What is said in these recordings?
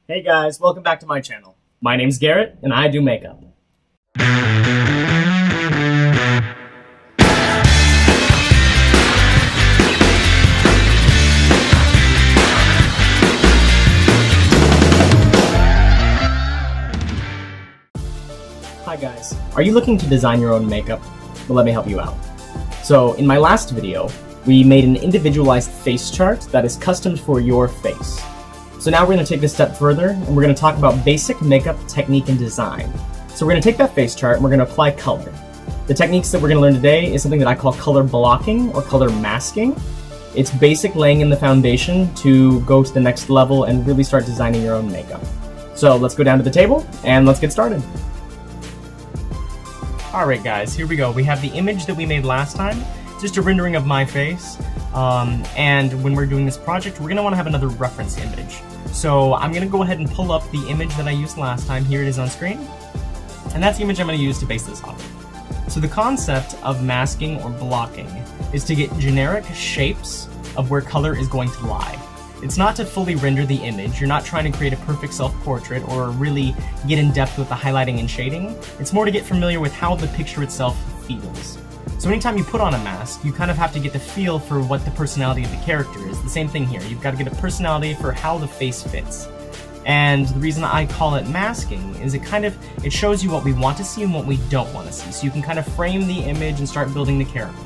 Hey guys, welcome back to my channel. My name's Garrett, and I do makeup. Hi guys, are you looking to design your own makeup? Well, let me help you out. So, in my last video, we made an individualized face chart that is custom for your face. So now we're going to take this step further, and we're going to talk about basic makeup technique and design. So we're going to take that face chart and we're going to apply color. The techniques that we're going to learn today is something that I call color blocking or color masking. It's basic laying in the foundation to go to the next level and really start designing your own makeup. So let's go down to the table and let's get started. Alright guys, here we go. We have the image that we made last time, just a rendering of my face. And when we're doing this project, we're going to want to have another reference image. So I'm going to go ahead and pull up the image that I used last time. Here it is on screen. And that's the image I'm going to use to base this off of. So the concept of masking or blocking is to get generic shapes of where color is going to lie. It's not to fully render the image. You're not trying to create a perfect self-portrait or really get in depth with the highlighting and shading. It's more to get familiar with how the picture itself feels. So anytime you put on a mask, you kind of have to get the feel for what the personality of the character is. The same thing here. You've got to get a personality for how the face fits. And the reason I call it masking is it shows you what we want to see and what we don't want to see. So you can kind of frame the image and start building the character.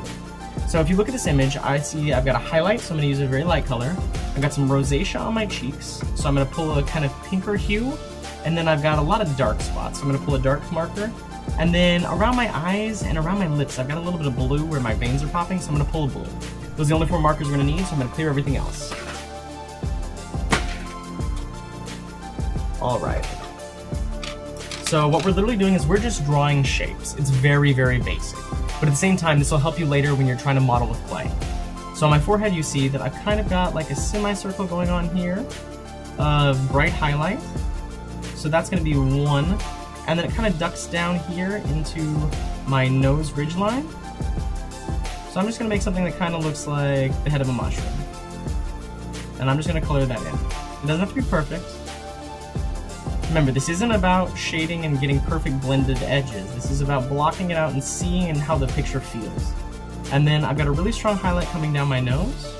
So if you look at this image, I see I've got a highlight, so I'm going to use a very light color. I've got some rosacea on my cheeks, so I'm going to pull a kind of pinker hue. And then I've got a lot of dark spots, so I'm going to pull a dark marker. And then around my eyes and around my lips, I've got a little bit of blue where my veins are popping, so I'm going to pull a blue. Those are the only 4 markers we're going to need, so I'm going to clear everything else. Alright. So what we're literally doing is we're just drawing shapes. It's very, very basic. But at the same time, this will help you later when you're trying to model with clay. So on my forehead, you see that I've kind of got like a semicircle going on here of bright highlight. So that's going to be 1. And then it kind of ducks down here into my nose ridgeline. So I'm just going to make something that kind of looks like the head of a mushroom. And I'm just going to color that in. It doesn't have to be perfect. Remember, this isn't about shading and getting perfect blended edges. This is about blocking it out and seeing how the picture feels. And then I've got a really strong highlight coming down my nose.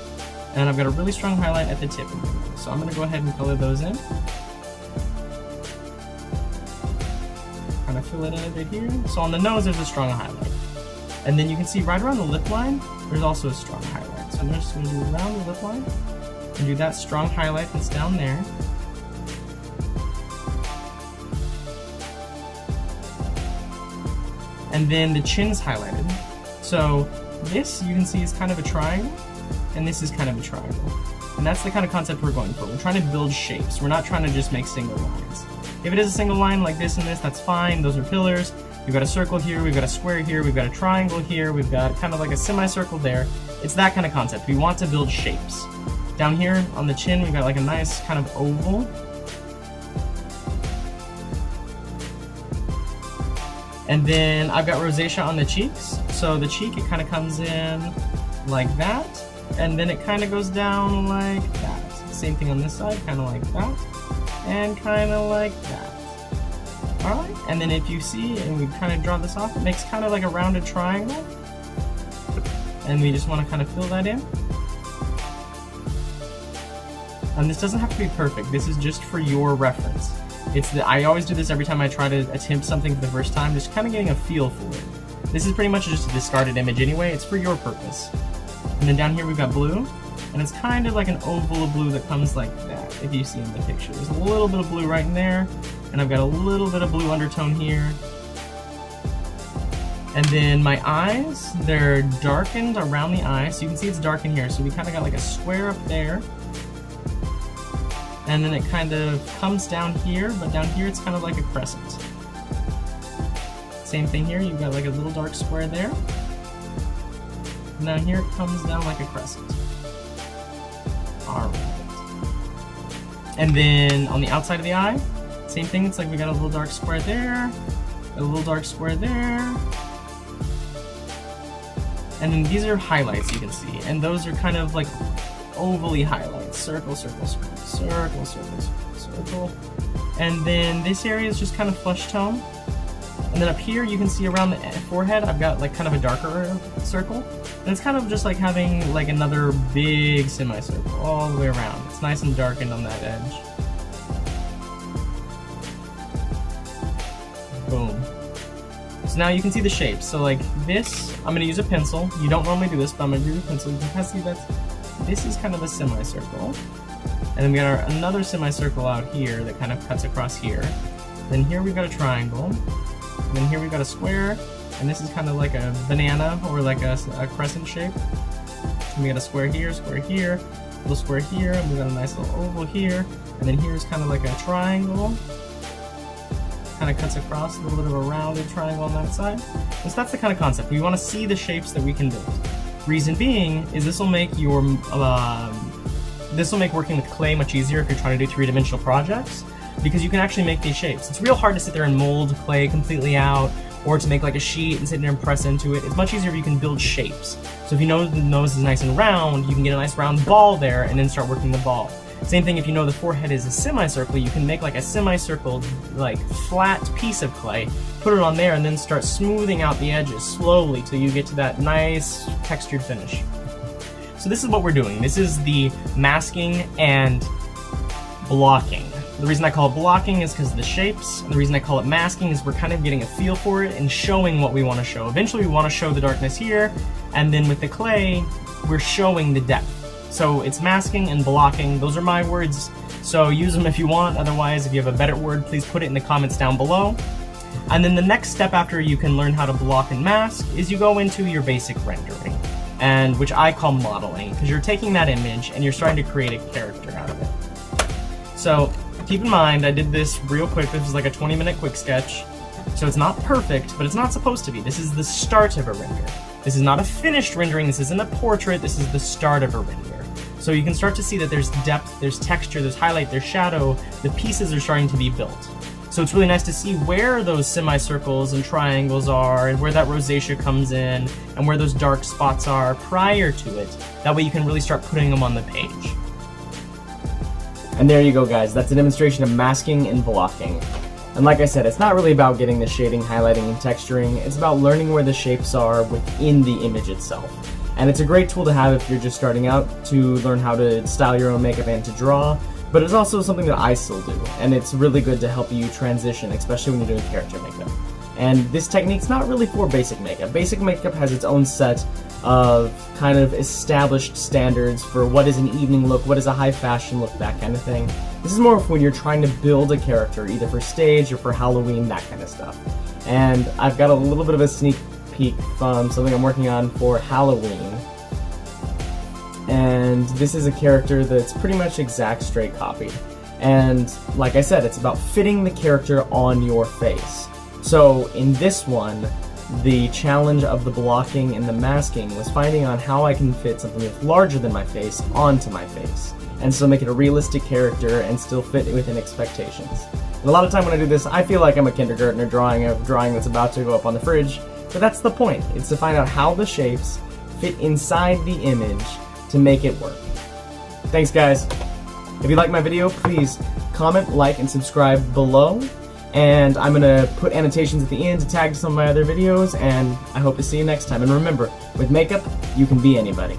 And I've got a really strong highlight at the tip of my nose. So I'm going to go ahead and color those in. Kind of fill it in a bit here. So on the nose, there's a strong highlight. And then you can see right around the lip line, there's also a strong highlight. So I'm just going to do around the lip line and do that strong highlight that's down there. And then the chin's highlighted. So this, you can see, is kind of a triangle, and this is kind of a triangle. And that's the kind of concept we're going for. We're trying to build shapes. We're not trying to just make single lines. If it is a single line like this and this, that's fine. Those are pillars. We've got a circle here, we've got a square here, we've got a triangle here, we've got kind of like a semicircle there. It's that kind of concept. We want to build shapes. Down here on the chin, we've got like a nice kind of oval. And then I've got rosacea on the cheeks. So the cheek, it kind of comes in like that. And then it kind of goes down like that. Same thing on this side, kind of like that. And kind of like that. Alright, and then if you see, and we kind of draw this off, it makes kind of like a rounded triangle. And we just want to kind of fill that in. And this doesn't have to be perfect. This is just for your reference. I always do this every time I try to attempt something for the first time, just kind of getting a feel for it. This is pretty much just a discarded image anyway. It's for your purpose. And then down here we've got blue. And it's kind of like an oval of blue that comes like that, if you see in the picture. There's a little bit of blue right in there, and I've got a little bit of blue undertone here. And then my eyes, they're darkened around the eye, so you can see it's dark in here. So we kind of got like a square up there. And then it kind of comes down here, but down here it's kind of like a crescent. Same thing here, you've got like a little dark square there. And down here it comes down like a crescent. Alright. And then on the outside of the eye, same thing, it's like we got a little dark square there, a little dark square there. And then these are highlights you can see, and those are kind of like ovally highlights. Circle, circle, circle, circle, circle, circle, circle. And then this area is just kind of flesh tone. And then up here you can see around the forehead I've got like kind of a darker circle. And it's kind of just like having like another big semicircle all the way around. It's nice and darkened on that edge. Boom. So now you can see the shapes. So like this, I'm gonna use a pencil. You don't normally do this, but I'm gonna use a pencil. You can kind of see that this is kind of a semicircle. And then we got another semicircle out here that kind of cuts across here. Then here we've got a triangle. And then here we've got a square. And this is kind of like a banana or like a crescent shape. And we got a square here, little square here, and we got a nice little oval here. And then here's kind of like a triangle. Kind of cuts across, a little bit of a rounded triangle on that side. And so that's the kind of concept. We want to see the shapes that we can build. Reason being is this will make your working with clay much easier if you're trying to do three-dimensional projects, because you can actually make these shapes. It's real hard to sit there and mold clay completely out, or to make like a sheet and sit there and press into it. It's much easier if you can build shapes. So if you know the nose is nice and round, you can get a nice round ball there and then start working the ball. Same thing if you know the forehead is a semicircle, you can make like a semicircle, like flat piece of clay, put it on there, and then start smoothing out the edges slowly till you get to that nice textured finish. So this is what we're doing. This is the masking and blocking. The reason I call it blocking is because of the shapes, and the reason I call it masking is we're kind of getting a feel for it and showing what we want to show. Eventually we want to show the darkness here, and then with the clay, we're showing the depth. So it's masking and blocking. Those are my words, so use them if you want. Otherwise, if you have a better word, please put it in the comments down below. And then the next step after you can learn how to block and mask is you go into your basic rendering, and which I call modeling, because you're taking that image and you're starting to create a character out of it. So keep in mind, I did this real quick. This is like a 20-minute quick sketch. So it's not perfect, but it's not supposed to be. This is the start of a render. This is not a finished rendering. This isn't a portrait. This is the start of a render. So you can start to see that there's depth, there's texture, there's highlight, there's shadow. The pieces are starting to be built. So it's really nice to see where those semicircles and triangles are, and where that rosacea comes in, and where those dark spots are prior to it. That way you can really start putting them on the page. And there you go, guys. That's a demonstration of masking and blocking. And like I said, it's not really about getting the shading, highlighting, and texturing. It's about learning where the shapes are within the image itself. And it's a great tool to have if you're just starting out to learn how to style your own makeup and to draw. But it's also something that I still do, and it's really good to help you transition, especially when you're doing character makeup. And this technique's not really for basic makeup. Basic makeup has its own set of kind of established standards for what is an evening look, what is a high fashion look, that kind of thing. This is more of when you're trying to build a character, either for stage or for Halloween, that kind of stuff. And I've got a little bit of a sneak peek from something I'm working on for Halloween. And this is a character that's pretty much exact straight copy. And like I said, it's about fitting the character on your face. So in this one, the challenge of the blocking and the masking was finding on how I can fit something that's larger than my face onto my face, and still make it a realistic character and still fit within expectations. And a lot of time when I do this, I feel like I'm a kindergartner drawing a drawing that's about to go up on the fridge, but that's the point. It's to find out how the shapes fit inside the image to make it work. Thanks, guys. If you like my video, please comment, like, and subscribe below. And I'm going to put annotations at the end to tag some of my other videos, and I hope to see you next time. And remember, with makeup, you can be anybody.